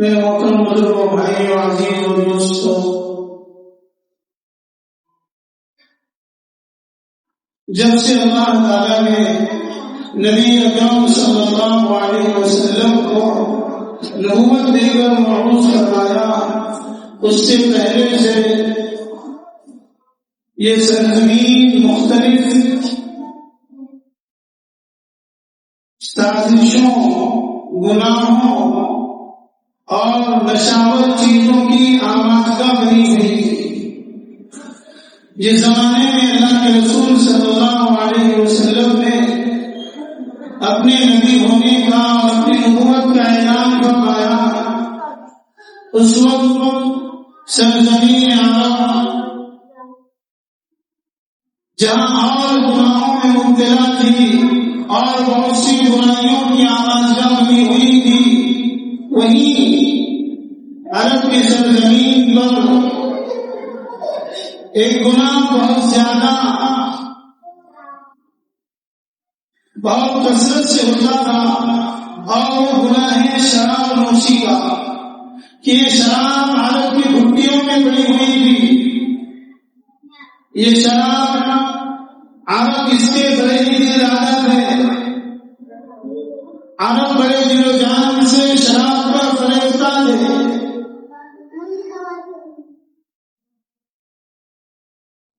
میرے محترم بزرگوں، بھائیوں، عزیز اور دوستوں، جب سے اللہ تعالیٰ نے نبی اکرم صلی اللہ علیہ وسلم کو نبوت دے کر مبعوث فرمایا، اس سے پہلے سے یہ سرزمین مختلف سازشوں، گناہوں اور نشاور چیزوں کی آمادگاہ بنی ہوئی تھی۔ جس زمانے میں اللہ کے رسول صلی اللہ علیہ وسلم نے اپنے نبی ہونے کا اور اپنی نبوت کا اعلان فرمایا، اس وقت سرزمین عرب جہاں اور گناہوں میں مبتلا تھی اور بہت سی برائیوں کی آمادگاہ بنی ہوئی تھی، وہیں عرب کی سرزمین پر ایک گناہ بہت زیادہ، بہت کثرت سے ہوتا تھا، اور وہ گناہ ہے شراب نوشی کا، کہ یہ شراب عرب کی بھٹیوں میں پڑی ہوئی تھی۔ یہ شراب عرب اس کے بڑے دل عادت ہے، عرب بڑے دل و جان سے شراب کا فریبتا ہے۔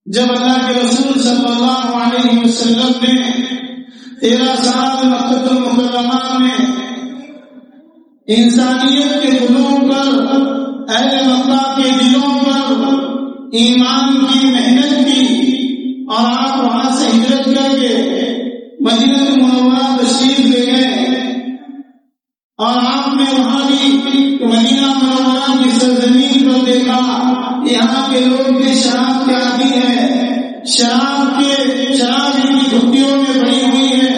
جب اللہ کے رسول صلی اللہ علیہ وسلم نے 13 سال مکہ المکرمہ میں انسانیت کے دلوں پر، اہل مکہ کے دلوں پر ایمان کی محنت کی، اور آپ وہاں سے ہجرت کر کے مدینہ منورہ تشریف لے گئے، اور آپ نے وہاں بھی مدینہ منورہ کی سرزمین کو دیکھا، یہاں کے لوگ بھی شراب کے عادی ہیں، شراب ان کی بھٹیوں میں پڑی ہوئی ہے،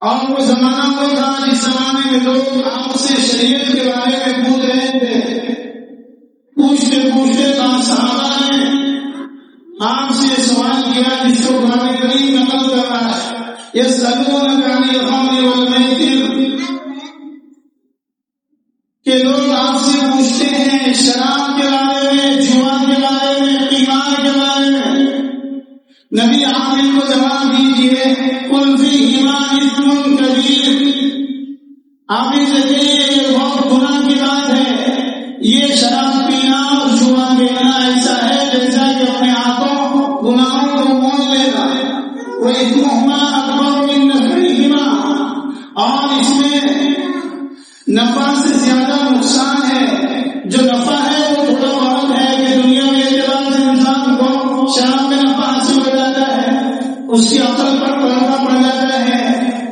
اور وہ زمانہ وہ تھا جس زمانے میں لوگ آپ سے شریعت کے بارے میں پوچھ رہے تھے، پوچھتے پوچھتے صحابہ نے آپ سے سوال کیا جس کو قرآن کریم نقل کر رہا ہے، یسألونک عن الخمر والمیسر، کہ لوگ آپ سے پوچھتے ہیں شراب کے بارے میں، جوا کے بارے میں، قمار کے بارے میں، نبی آپ ان کو جواب دیجیے، قل فیہما اثم کبیر، آپ ان سے کہیے یہ بہت گناہ کی بات ہے، یہ شراب پینا اور جوا کھیلنا ایسا ہے جیسا کہ اپنے ہاتھوں گناہوں کو مول لینا، وَإِثْمُهُمَا أَكْبَرُ مِن نَفْعِهِمَا، اور اس میں نفع سے زیادہ نقصان ہے۔ جو نفع ہے وہ تھوڑا بہت ہے کہ دنیا کے اعتبار سے انسان کو شراب میں نفع حاصل ہو جاتا ہے، اس کی عقل پر پردہ پڑ جاتا ہے،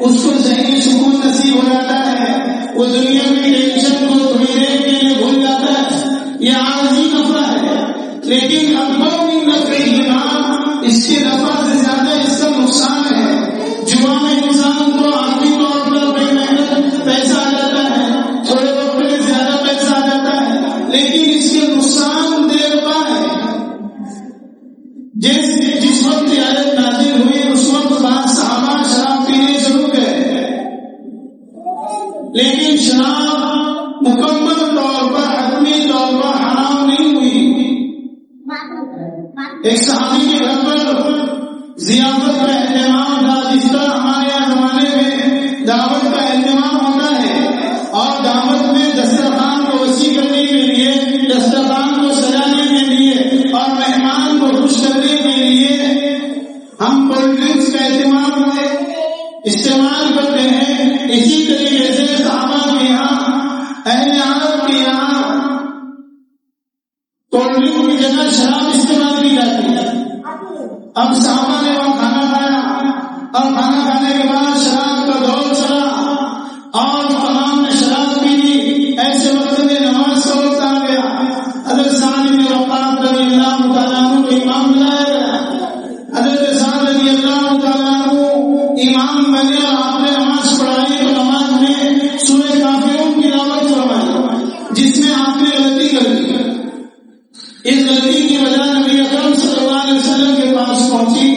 اس کو ذہنی سکون نصیب ہو جاتا ہے، وہ دنیا کی ٹینشن کو تھوڑی دیر کے لیے بھول جاتا ہے، یہ عارضی نفع ہے۔ لیکن اکبر من نفعہما، اس کے نفع سے زیادہ اس کا نقصان ہے۔ جوا میں انسان کو عقلی طور پر بے محنت پیسہ آ جاتا ہے، تھوڑے وقت میں زیادہ پیسہ آ جاتا ہے، لیکن اس کے نقصان دیر کا ہے۔ جس وقت آیت نازل ہوئی اس وقت بعض صحابہ شراب پینے شروع گئے، لیکن شراب مکمل طور پر، حتمی طور پر حرام نہیں ہوئی۔ ایک صحابی کے گھر پر ضیافت کا اہتمام تھا، جس طرح ہمارے یہاں زمانے میں دعوت کا اہتمام ہوتا ہے، اور دعوت میں دسترخوان کو وسیع کرنے کے لیے، دسترخوان کو سجانے کے لیے اور مہمان کو خوش کرنے کے لیے ہم کولڈ ڈرنکس کا اہتمام استعمال کرتے ہیں۔ اسی طریقے سے صحابہ کے یہاں، اہل عرب کے یہاں کولڈ ڈرنک کی جگہ شراب استعمال کی جاتی ہے۔ اب صحابہ نے وہاں کھانا کھایا، اور کھانا کھانے کے بعد شراب کا دور چلا، اور تمام نے شراب پی لی۔ ایسے وقت میں نماز کا وقت آ گیا، حضرت سعد بن وقاص رضی اللہ تعالیٰ عنہ کو امام بنایا گیا۔ حضرت سعد رضی اللہ تعالیٰ عنہ امام بنے، اور آپ نے نماز پڑھائی، تو نماز میں سورہ کافرون کی تلاوت فرمائی، جس میں آپ نے غلطی کر دی۔ اس غلطی کی وجہ نبی اکرم صلی اللہ علیہ وسلم کے پاس پہنچی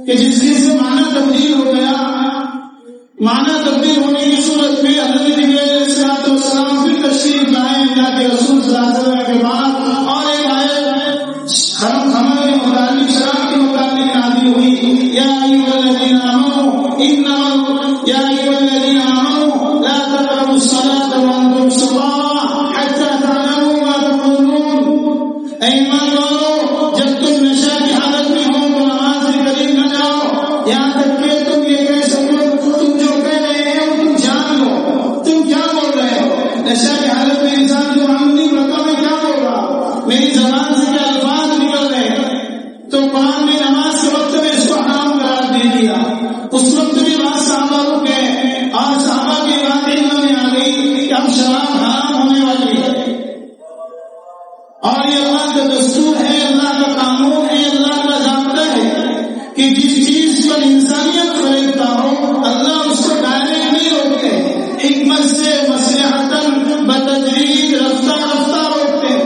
کہ جس سے معنی تبدیل ہو گیا، معنی يا أيها الذين آمنوا لا تقربوا الصلاة وأنتم سكارى حتى تعلموا ما تقولون. اے ایمان والو، جب تم نشہ کی حالت میں ہو تو نماز کے قریب نہ جاؤ یہاں تک کہ تم یہ کہہ سکو تم جو کہہ رہے ہو تم جان لو تم کیا بول رہے ہو. نشہ کی حالت میں انسان کو معلوم نہیں پڑتا میں کیا بول رہا، میری زبان سے کیا الفاظ نکل رہے ہیں. تو قرآن نے نماز کے وقت میں اس کو حرام قرار دے دیا. اس وقت بھی بعض صحابہ رک گئے اور صحابہ کی بات علم میں آ گئی کہ اب شراب حرام ہونے والی ہے. اور یہ اللہ کا دستور ہے، اللہ کا قانون ہے، اللہ کا ضابطہ ہے کہ جس چیز پر انسانیت فریبتا ہو اللہ اس کو ڈائریکٹ نہیں روکتے، حکمت سے مصلحتاً بتدریج رفتہ رفتہ روکتے ہیں.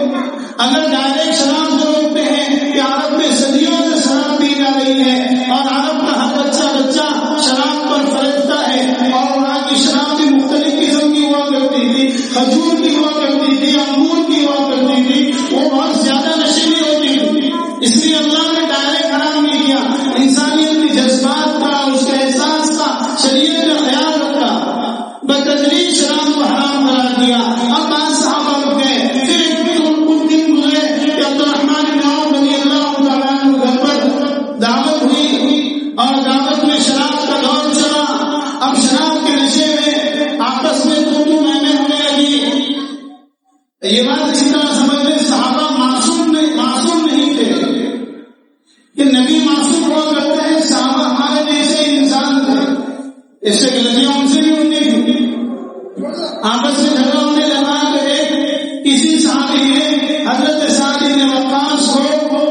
اگر ڈائریکٹ شراب سے روکتے ہیں کہ عرب میں صدیوں سے شراب پی جا رہی ہے اور عرب کا ہر بچہ شراب پر فریبتا ہے اور وہاں کی شراب بھی مختلف قسم کی ہوا کرتی تھی، کھجور کی ہوا کرتی تھی، انگور کی ہوا کرتی تھی، وہ بہت زیادہ نشیلی ہوتی تھی. اس لیے اللہ نے ڈائریکٹ حرام نہیں کیا، انسانیت کے جذبات کا اس کے احساس کا شریعت کا خیال رکھا، بتدریج شراب کو حرام قرار دیا. اب بعض صحابہ رک گئے، پھر کچھ دن گزرے کہ عبدالرحمن بن عوف رضی اللہ تعالیٰ عنہ گھر پر دعوت ہوئی اور دعوت میں شراب کا دور چلا. اب شراب کے نشے میں آپس میں تو میں ہونے لگی. یہ بات اسی طرح سمجھ لیں صحابہ معصوم نہیں تھے کہ نبی معصوم ہوا کرتے ہیں، صحابہ ہمارے جیسے انسان تھے، ایسے غلطیاں ان سے بھی ہوتی تھی. آپس میں جھگڑا ہونے لگا کہ کسی صحابی نے حضرت سعد بن وقاص کو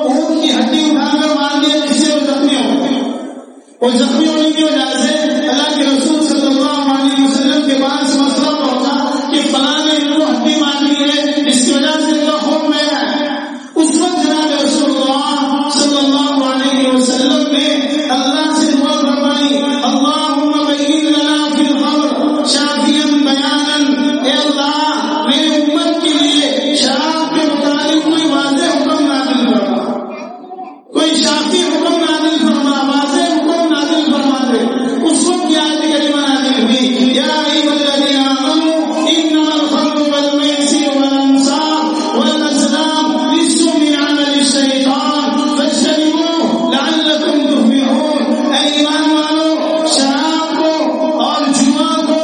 اونٹ کی ہڈی اٹھا کر مار دیا جس سے وہ زخمی ہو گئے. وہ زخمی ہونے کی وجہ سے اللہ کے رسول صلی اللہ علیہ وسلم کے پاس مسئلہ پہنچا کہ فلاں نے ان کو ہڈی مار دی ہے، اس کی وجہ سے ان کا خوف میں ہے. اس وقت جناب رسول اللہ صلی اللہ علیہ وسلم نے اللہ سے دعا فرمائی، اللہم بین لنا فی الخمر شافیا بیانا. اے اللہ میری امت کے لیے شراب کے متعلق کوئی واضح حکم نازل فرما، کوئی شافی حکم نازل فرما، واضح حکم نازل فرما دے. اس وقت یہ آیت کریمہ نازل ہوئی، یا ایھا الذین آمنوا انما الخمر والمیسر والانصاب والازلام رجس من عمل الشیطان فاجتنبوہ لعلکم تفلحون. اے ایمان والو، شراب کو اور جوا کو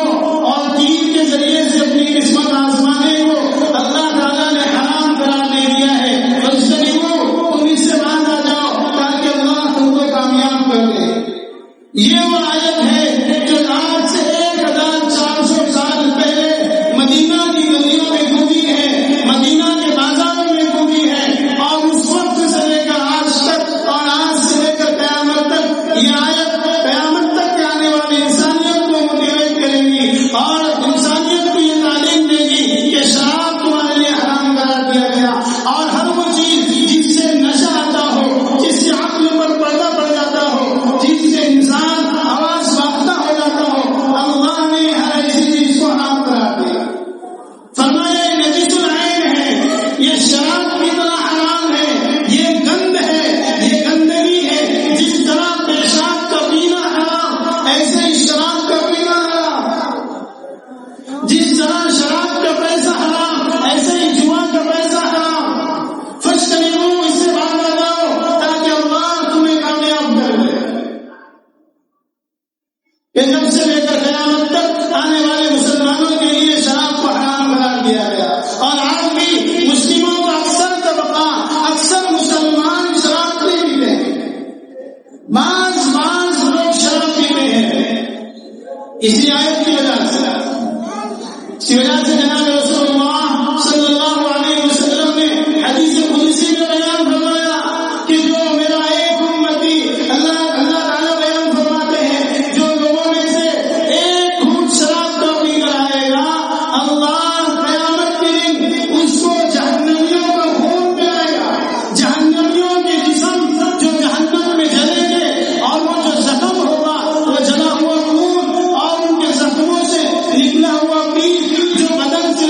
اور دین کے ذریعے سے اپنی قسمت آزمانے کو اللہ تعالیٰ نے حرام قرار دے دیا ہے. فاجتنبوہ، تم اس سے باز آ جاؤ تاکہ اللہ تم کو کامیاب کر دے. یہ وہ آیت ہے جو آج سے 1400 سال پہلے مدینہ کی گلیوں میں گونجی ہے، مدینہ کے بازاروں میں گونجی ہے، اور اس وقت سے لے کر آج تک اور آج سے لے کر قیامت تک یہ آیت قیامت تک کے آنے والی انسانیت کو موٹیویٹ کرے گی اور انسانیت کو یہ تعلیم دے گی کہ شراب تمہارے لیے حرام قرار دیا گیا. اور ہر وہ چیز جس سے نشہ آتا ہو، جس سے عقل پر پردہ پڑ جاتا ہو، جس سے انسان آواز باختہ ہو جاتا ہو، اللہ نے ہر ایسی چیز کو حرام قرار دیا. فرمایا یہ نجس العین ہے، یہ شراب کی طرح حرام ہے، یہ گند ہے، یہ گندگی ہے. جس طرح پیشاب کا پینا حرام ایسے ہی شراب کا پینا حرام، جس طرح شراب کا پیسہ حرام ایسے ہی جوا کا پیسہ حرام. فاجتنبوہ، اس سے باہر آ جاؤ تاکہ اللہ تمہیں کامیاب کر دے. کہ جب سے لے کر قیامت تک آنے والے مسلمانوں کے لیے شراب کو حرام قرار دیا گیا. اور آج بھی مسلموں کا اکثر طبقہ، اکثر مسلمان شراب نہیں پیتے ہیں، بعض لوگ شراب پیتے ہیں اسی آیت کی وجہ سے. اسی وجہ سے جناب رسول اللہ صلی اللہ علیہ وسلم نے حدیث قدسی میں بیان فرمایا کہ جو میرا ایک امتی، اللہ تعالیٰ بیان فرماتے ہیں جو لوگوں میں سے ایک گھونٹ شراب کا پی کر آئے گا، اللہ قیامت کے دن اس کو جہنمیوں کا خون پلائے گا. جہنمیوں کے جسم جو جہنم میں جلیں گے اور وہ جو زخم ہوگا وہ جلا ہوا خون اور ان کے زخموں سے نکلا ہوا پیپ جو بدن سے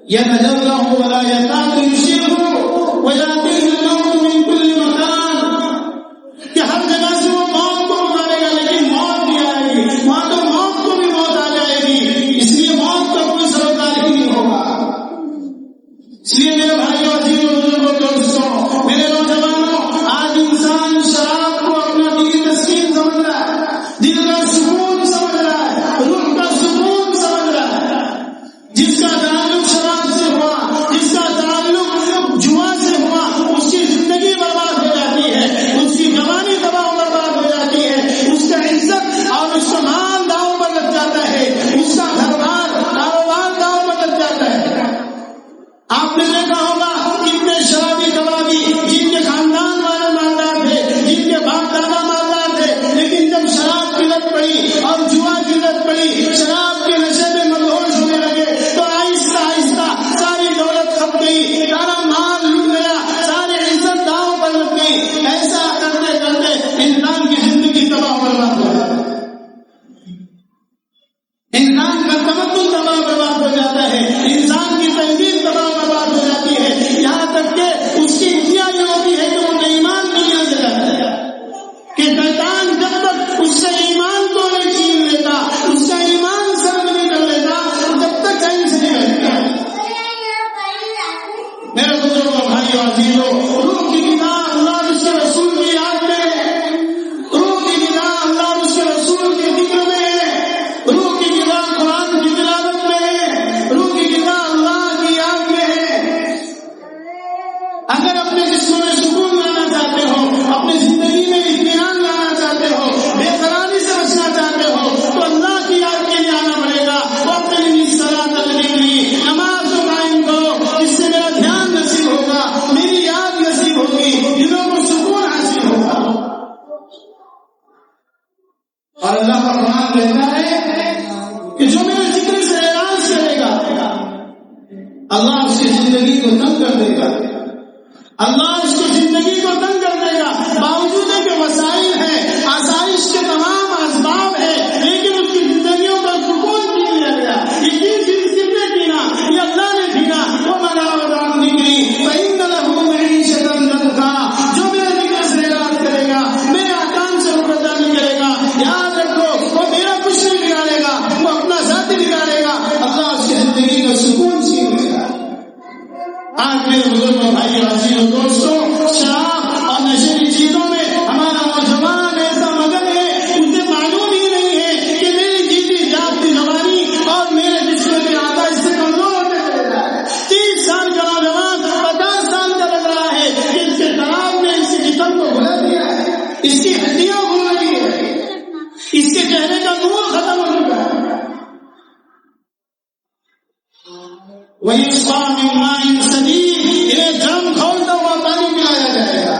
يتجرع ولا يكاد يصيبه ويأتيه الموت من كل مكان کہ ہر جگہ سے وہ موت کو پکارے گا لیکن موت بھی آئے گی، وہاں تو موت کو بھی موت آ جائے گی، اس لیے موت کا کوئی سروکار ہی نہیں ہوگا۔ اس لیے میرے بھائیوں، عزیزوں، بزرگوں، دوستوں، میرے نوجوانوں، آج انسان شراب کو اپنا دلی تسکین سمجھ رہا ہے، دل کا سکون سمجھ رہا ہے، روح کا سکون سمجھ رہا ہے۔ جس کا تعلق شراب سے ہوا، جس کا تعلق جوا سے ہوا، اس کی زندگی برباد ہو جاتی ہے، اس کی جوانی تباہ و برباد ہو جاتی ہے، اس کا عزت اور اس کا مال داؤ پر لگ جاتا ہے، اس کا گھر بار کاروبار داؤ پر لگ جاتا ہے۔ آپ نے دیکھا ہوگا کتنے شرابی کبابی جن کے خاندان والے مالدار تھے، جن کے باپ دادا مالدار تھے، لیکن جب شراب کی لت پڑی اور جوا کی لت پڑی، شراب کے نشے میں مدہوش ہونے لگے تو آہستہ آہستہ ساری دولت کھپ گئی، سارا مال لٹ گیا، ساری عزت داؤ پر لگ گئی۔ ایسا کرتے کرتے انسان کی زندگی تباہ و برباد ہو جاتی ہے، انسان کا تمدن تباہ برباد ہو جاتا ہے، انسان کی تہذیب تباہ برباد ہو جاتی ہے، یہاں تک کہ اس کی انتہا یہ ہوتی ہے کہ وہ بے ایمان دنیا سے جاتا ہے کہ شیطان جب تک اس سے ایمان کو نہیں چھین لیتا، اس کا ایمان سرد نہیں کر لیتا، جب تک چین سے نہیں بیٹھتا۔ میرے بزرگوں، بھائیوں، عزیزوں، روح کی غذا اللہ اور اس کے رسول کی یاد میں ہے، روح کی غذا اللہ اور اس کے رسول کے ذکر میں ہے، روح کی غذا قرآن کی تلاوت میں ہے، روح کی غذا اللہ کی یاد میں ہے۔ اگر اپنے جسم میں سکون لانا چاہتے ہو، اپنی زندگی میں اطمینان لانا چاہتے ہو، بے قراری سے بچنا چاہتے ہو، تو اللہ کی یاد کے لیے آنا پڑے گا۔ وقت صلاۃ الذکر، نماز کو قائم کرو، اس سے میرا دھیان نصیب ہوگا، میری یاد نصیب ہوگی، دلوں کو سکون حاصل ہوگا۔ اور اللہ کا قرآن کہتا ہے کہ جو میرے ذکر سے اعراض کرے گا اللہ اس کی زندگی کو تنگ کر دے گا، اللہ اس کی زندگی کو تنگ کر دے گا۔ باوجود ہے کہ وسائل ہیں، آسائش کے تمام اسباب ہیں، لیکن اس کی زندگیوں کا سکون چھین لیا گیا۔ یہ چیز کس نے چھینا؟ یہ اللہ نے چھینا۔ وہ منا ودان ذکری فإن له معيشة ضنكا، جو میرے ذکر سے اعراض کرے گا، میرے احکام سے رخصت کرے گا، یاد رکھو وہ میرا کچھ نہیں بگاڑے گا، وہ اپنا ذات بگاڑے گا، اللہ اس کی زندگی کا سکون چھین لے گا۔ آج میرے بزرگوں، بھائی، عزیزوں، دوستوں، شراب اور نشے کی چیزوں میں ہمارا نوجوان ایسا مگن ہے، اسے معلوم ہی نہیں ہے کہ میری جیتی جاگتی جوانی اور میرے جسم کے اعضاء اس سے کمزور ہوتے چلے جا رہے ہیں۔ 30 سال کا نوجوان 50 سال کا لگ رہا ہے کہ اس کے تناؤ نے اس کے جسم کو بھلا دیا ہے، اس کی ہڈیاں بھول رہی ہے، اس کے چہرے کا نور ختم ہو چکا ہے۔ وَيُسْقَىٰ مِن مَّاءٍ صَدِيدٍ، ایک ڈرم کھولتا ہوا پانی پلایا جائے گا۔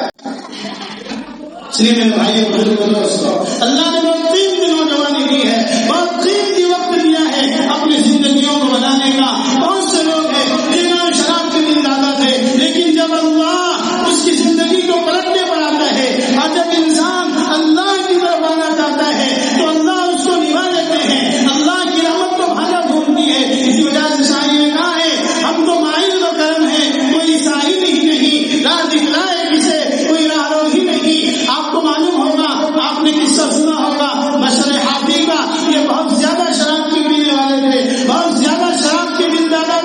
اس لیے میرے بھائیوں، بزرگوں، دوستوں، اللہ نے بہت قیمتی نوجوانی دی ہے، بہت قیمتی وقت دیا ہے اپنی زندگیوں کو بنانے کا۔ بہت سے لوگ ہیں جنہوں میں شراب کے دن زیادہ تھے، لیکن جب اللہ اس کی زندگی کو پلٹنے پر آتا ہے اور جب انسان اللہ کی طرف آنا چاہتا ہے تو اللہ اس کو نبھا دیتے ہیں، اللہ کی رحمت کو بھالا گھومتی ہے۔ اسی وجہ سے شاعر نے کہا ہے، ہم تو مائل و کرم ہے، کوئی ساحل ہی نہیں، راہ دکھلائے کسے کوئی راہ رو ہی نہیں۔ آپ کو معلوم ہوگا، آپ نے قصہ سنا ہوگا بشر حافی کا، یہ بہت زیادہ شراب کے پینے والے تھے، بہت زیادہ شراب کے دل دادا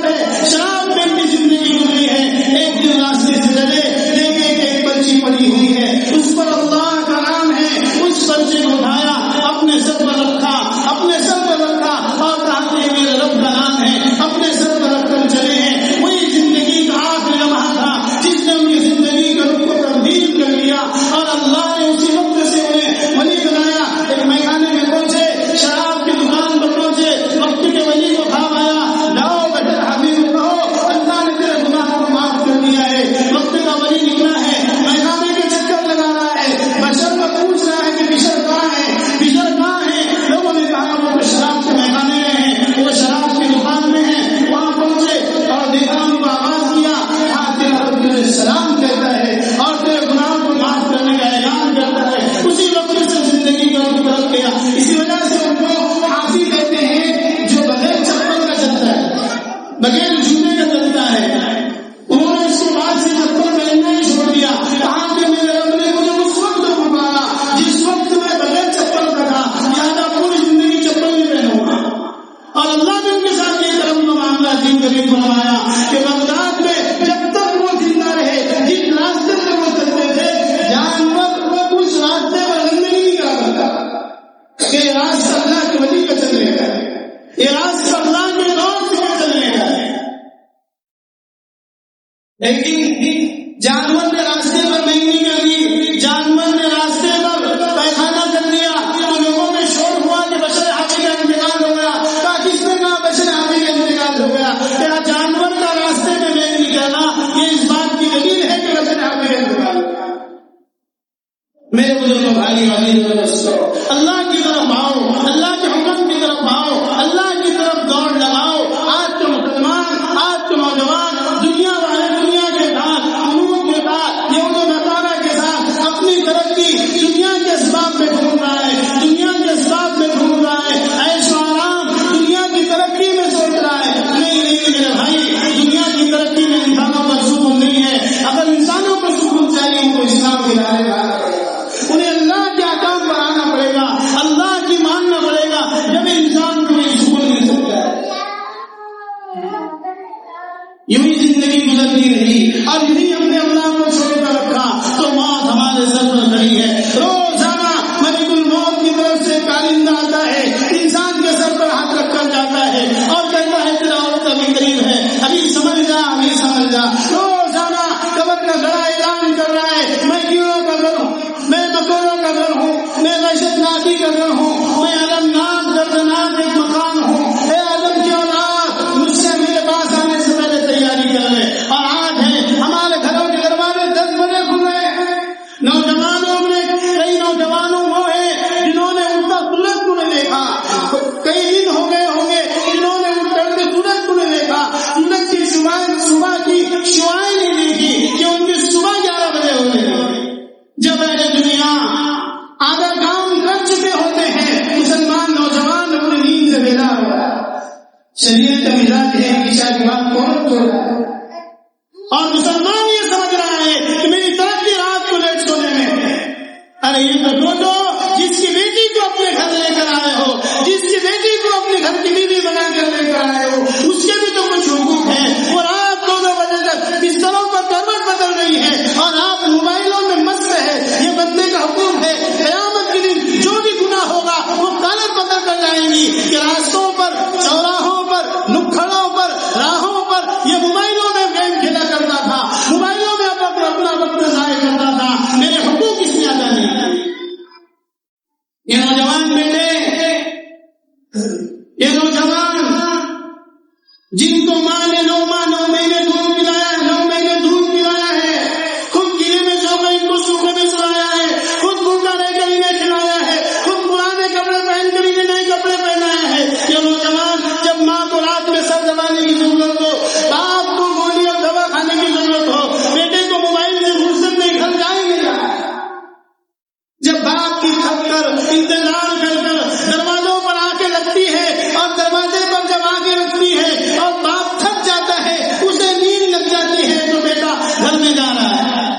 ایک دن جانور نے راستے پر مہنگی کر دی، جانور نے راستے پر پیخانہ کر دیا تو لوگوں میں شور ہوا کہ بشر حافظ کا انتقال ہو گیا۔ کہا کس نے کہا بشر حافظ کا انتقال ہو گیا؟ تیرا جانور کا راستے میں مہنگی کرنا یہ اس بات کی دلیل ہے کہ بشر حافظ کا انتقال ہو گیا۔ میرے بزرگوں بھائی اللہ کی طرف آؤ، اللہ کے حکم کی طرف آؤ، اللہ کی طرف دوڑ لگاؤ۔ آج کے مسلمان، آج کے نوجوان دنیا والے دنیا کے ساتھ، امور کے ساتھ، یہود و نصارہ کے ساتھ اپنی ترقی دنیا کے اسباب میں ڈھونڈ رہا ہے، دنیا کے اسباب میں ڈھونڈ رہا ہے، عیش و آرام دنیا کی ترقی میں سوچ رہا ہے۔ نہیں میرے بھائی، دنیا کی ترقی میں انسانوں کا سکون نہیں ہے۔ اگر انسانوں کو سکون چاہیے تو اسلام کے دائرے میں آنا پڑے گا، انہیں اللہ کے احکام پر آنا پڑے گا، اللہ کی ماننا پڑے گا، جب انسان کو یہ سکون مل سکتا ہے۔ یوں ہی زندگی گزرتی رہی اور یوں ہی ہم نے اللہ کو چھوڑ کر رکھا تو موت ہمارے سر پر کھڑی ہے۔ روزانہ ملک الموت کی طرف سے کالندہ آتا ہے، انسان کے سر پر ہاتھ رکھ کر جاتا ہے اور کہتا ہے تیرا وقت ابھی قریب ہے، ابھی سمجھ جا، ابھی سمجھ جا۔ روزانہ قبر کا گڑا اعلان کر رہا ہے میں کیڑوں کا گھر ہوں، میں مکوڑوں کا گھر ہوں، میں وحشت ناکی کا گھر ہوں، میں المناک دردناک ایک مکان ہوں۔ اے آدم کی اولاد، مجھ سے میرے پاس آنے سے پہلے تیاری کر لے۔ اور آج ہے ہمارے گھروں کے دروازے 10 بجے کھل رہے ہیں۔ نوجوانوں میں کئی نوجوانوں وہ ہیں جنہوں نے ان کا سورج کو نہیں دیکھا، کئی دن ہو گئے ہوں گے جنہوں نے ان کے سورج کو نہیں دیکھا، سورج کی صبح کی شعائیں نہیں دیکھی کہ ان کی صبح 11 بجے ہو گئی۔ جب اہل دنیا آدھا کام کر چکے ہوتے ہیں، مسلمان نوجوان اپنی نیند سے بیدار ہو رہا ہے۔ شریعت کا مزاج ہے عشاء کے بعد فوراً سو رہا ہے، اور مسلمان یہ سمجھ رہا ہے کہ میری ترقی رات کو لیٹ سونے میں ہے۔ ارے یہ تو دو جس کی بیٹی کو اپنے گھر لے کر آئے ہو، جس کی بیٹی کو اپنے گھر کی بیوی بنا کر لے کر آئے ہو، اس کے بھی تو کچھ حقوق ہیں۔ وہ رات 2 بجے تک بستروں پر کروٹ بدل رہی ہے اور آپ موبائلوں میں مست ہے، یہ بندے کا حقوق ہے۔ قیامت کے دن جو بھی گناہ ہوگا وہ کالت بدل کر جائیں گی کہ راستوں پر، چوراہوں پر، نکھڑوں پر، راہوں پر یہ موبائلوں میں گیم کھیلا کرتا تھا، موبائلوں میں اپنا وقت ضائع کرتا تھا، میرے حقوق اس نے ادا نہیں کیے۔ یہ نوجوان بیٹے، یہ نوجوان جن کو ماں نے 9 مہینے دودھ پلایا ہے، 9 مہینے دودھ پلایا ہے، خود گلے میں سو کر ان کو سوکھے میں سلایا ہے، خود بھوکا رہ کر انہیں کھلایا ہے، خود پرانے کپڑے پہن کر انہیں نئے کپڑے پہنایا ہے۔ یہ نوجوان جب ماں کو رات میں سر دبانے کی ضرورت ہو، باپ کو گولی اور دوا کھانے کی ضرورت ہو، بیٹے کو موبائل سے فرصت نہیں، گھر جا ہی نہیں رہا ہے۔ جب باپ کی تھک کر انتظار کر کر دروازوں پر آ کے لگتی ہے اور دروازے پر جب آ کے رکھتی ہے اور باپ تھک جاتا ہے، اسے نیند لگ جاتی ہے تو بیٹا گھر میں جا رہا ہے۔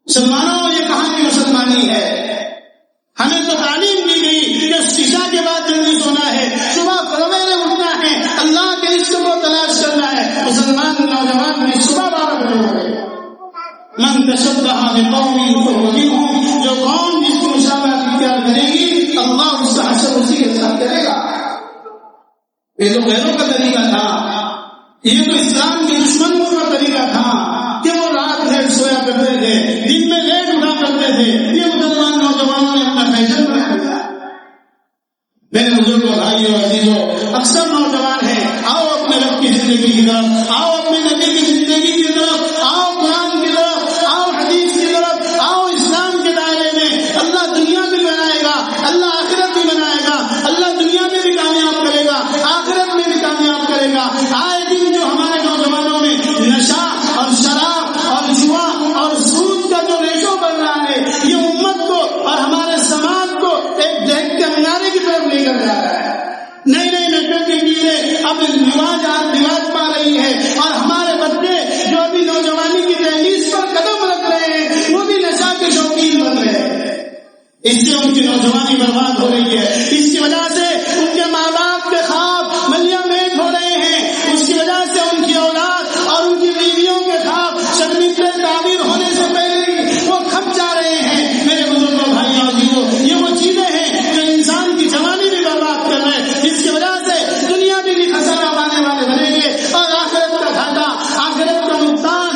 مسلمانوں یہ کہاں کی مسلمانی ہے؟ ہمیں تو تعلیم دی گئی کہ عشاء کے بعد جلدی سونا ہے، صبح سویرے اٹھنا ہے، اللہ کے عشق کو تلاش کرنا ہے۔ مسلمان نوجوان میں صبح 12 بجے ہو گئے۔ من تشبہ بقوم فهو منهم، جو قوم جس کو مشابہت اختیار کرے گی اللہ اس کا حشر اسی کے ساتھ کرے گا۔ یہ تو غیروں کا طریقہ تھا، یہ تو اسلام کے دشمنوں کا طریقہ تھا کہ وہ رات لیٹ سویا کرتے تھے، دن میں لیٹ اٹھا کرتے تھے۔ یہ مسلمان نوجوانوں نے اپنا فیشن بنا لیا۔ میرے بزرگوں، بھائیوں، عزیزوں، اکثر نوجوان ہیں، آؤ اپنے رب کی زندگی کی طرف، آؤ اپنے نبی کی زندگی کی طرف، آؤ قرآن کی طرف، آؤ حدیث کی طرف، آؤ اسلام کے دائرے میں۔ اللہ دنیا بھی بنائے گا، اللہ آخرت بھی بنائے گا، اللہ دنیا میں بھی کامیاب کرے گا، آخرت میں بھی کامیاب کرے گا۔ آئے دن جو ہمارے نوجوانوں میں نشہ اور شراب اور جوا اور سود کا جو ریشو بڑھ رہا ہے، یہ امت کو اور ہمارے سماج کو ایک دیکھ کے مینارے کی طرف لے کر جا رہا ہے۔ نئی نئی نشوں کی چیزیں اب رواج پا رہی ہے اور ہمارے بچے جو ابھی نوجوانی کی دہلیز پر قدم رکھ رہے ہیں وہ بھی نشہ کے شوقین بن رہے ہیں۔ اس سے ان کی نوجوانی برباد ہو رہی ہے، اس کی وجہ سے ان کے ماں باپ کے خواب ملیاں میٹ ہو رہے ہیں، اس کی وجہ سے ان کی اولاد اور ان کی بیویوں کے خواب شرمندے تعبیر ہونے سے پہلے وہ کھپ جا رہے ہیں۔ میرے بزرگوں، بھائیوں، عزیزوں، یہ وہ چیزیں ہیں جو انسان کی جوانی بھی برباد کر رہے ہیں، جس کی وجہ سے دنیا میں بھی خسارہ پانے والے بنیں گے اور آخرت کا گھاٹا، آخرت کا نقصان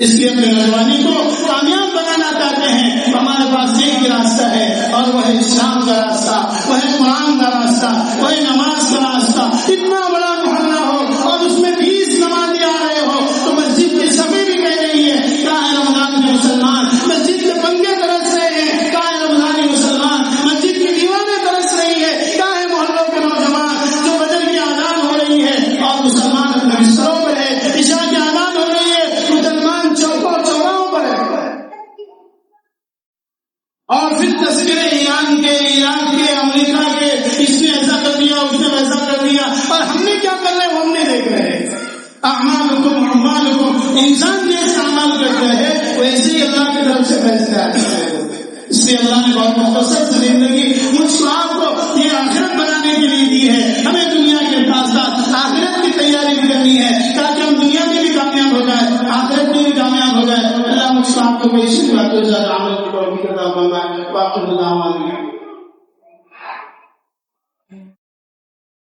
اس لیے اپنے نوجوانی کو کامیاب بنانا چاہتے ہیں، ہمارے پاس ایک ہی راستہ ہے اور وہ ہے اسلام کا راستہ، وہ ہے قرآن کا راستہ، وہ ہے نماز کا راستہ۔ اتنا بڑا محلہ ہو اور اس میں 20 نمازی آ رہے ہو تو مسجد کی صفیں بھی کہہ رہی ہے کہاں ہے رمضان کے مسلمان، مسجد کے پنکھے ترس رہے ہیں کہاں ہے رمضان کے مسلمان، مسجد کی دیواریں ترس رہی ہے کہاں ہے محلوں کے نوجوان جو بدر کی اذان ہو رہی ہے اور مسلمان اپنے بستروں پر ہے، عشاء کی اذان ہو رہی ہے مسلمان چوکوں چوراہوں پر ہے، اور پھر تذکرے ایران کے امریکہ کے، اس نے ایسا کر دیا اس نے ویسا کر دیا، اور ہم نے کیا کر رہے ہیں وہ ہم نہیں دیکھ رہے۔ اعمالکم انسان جیسے عمل کرتا ہے ویسے ہی اللہ کی طرف سے فیصلہ آتا ہے۔ اس لیے اللہ نے بہت مختصر زندگی مجھ کو آپ کو یہ آخرت بنانے کے لیے دی ہے، ہمیں دنیا کے ساتھ ساتھ آخرت کی تیاری بھی کرنی ہے تاکہ ہم دنیا میں بھی کامیاب ہو جائے، آخرت میں بھی کامیاب ہو جائے۔ اللہ مجھ کو آپ کو بے شک باتوں زیادہ عمل کی توفیق عطا فرمائے۔ باقی اللہ